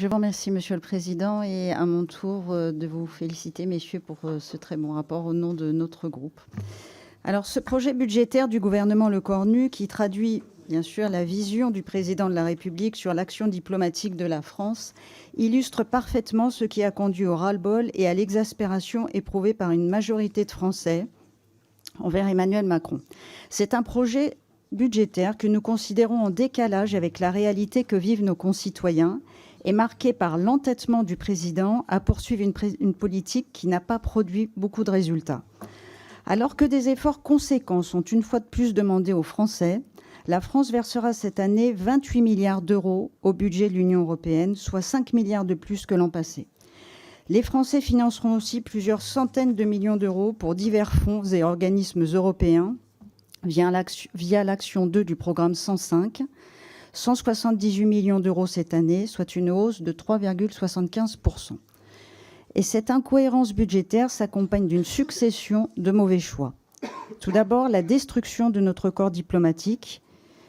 Je vous remercie, Monsieur le Président, et à mon tour de vous féliciter, messieurs, pour ce très bon rapport au nom de notre groupe. Alors, ce projet budgétaire du gouvernement Lecornu, qui traduit bien sûr la vision du Président de la République sur l'action diplomatique de la France, illustre parfaitement ce qui a conduit au ras-le-bol et à l'exaspération éprouvée par une majorité de Français envers Emmanuel Macron. C'est un projet budgétaire que nous considérons en décalage avec la réalité que vivent nos concitoyens et marqué par l'entêtement du président à poursuivre une politique qui n'a pas produit beaucoup de résultats. Alors que des efforts conséquents sont une fois de plus demandés aux Français, la France versera cette année 28 milliards d'euros au budget de l'Union européenne, soit 5 milliards de plus que l'an passé. Les Français financeront aussi plusieurs centaines de millions d'euros pour divers fonds et organismes européens via l'action 2 du programme 105, 178 millions d'euros cette année, soit une hausse de 3,75%. Et cette incohérence budgétaire s'accompagne d'une succession de mauvais choix. Tout d'abord, la destruction de notre corps diplomatique,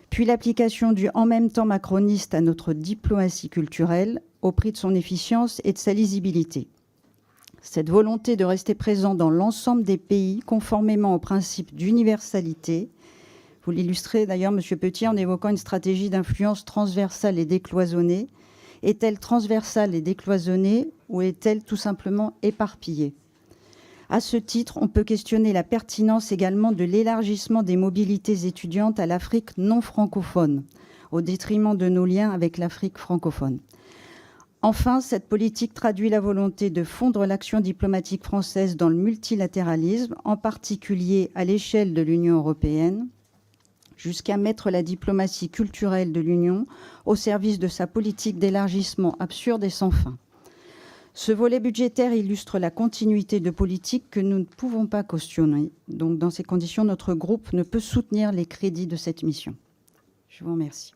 puis l'application du « en même temps » macroniste à notre diplomatie culturelle au prix de son efficience et de sa lisibilité. Cette volonté de rester présent dans l'ensemble des pays, conformément au principe d'universalité, vous l'illustrez d'ailleurs, M. Petit, en évoquant une stratégie d'influence transversale et décloisonnée. Est-elle transversale et décloisonnée ou est-elle tout simplement éparpillée? À ce titre, on peut questionner la pertinence également de l'élargissement des mobilités étudiantes à l'Afrique non francophone, au détriment de nos liens avec l'Afrique francophone. Enfin, cette politique traduit la volonté de fondre l'action diplomatique française dans le multilatéralisme, en particulier à l'échelle de l'Union européenne, jusqu'à mettre la diplomatie culturelle de l'Union au service de sa politique d'élargissement absurde et sans fin. Ce volet budgétaire illustre la continuité de politique que nous ne pouvons pas cautionner. Donc, dans ces conditions, notre groupe ne peut soutenir les crédits de cette mission. Je vous remercie.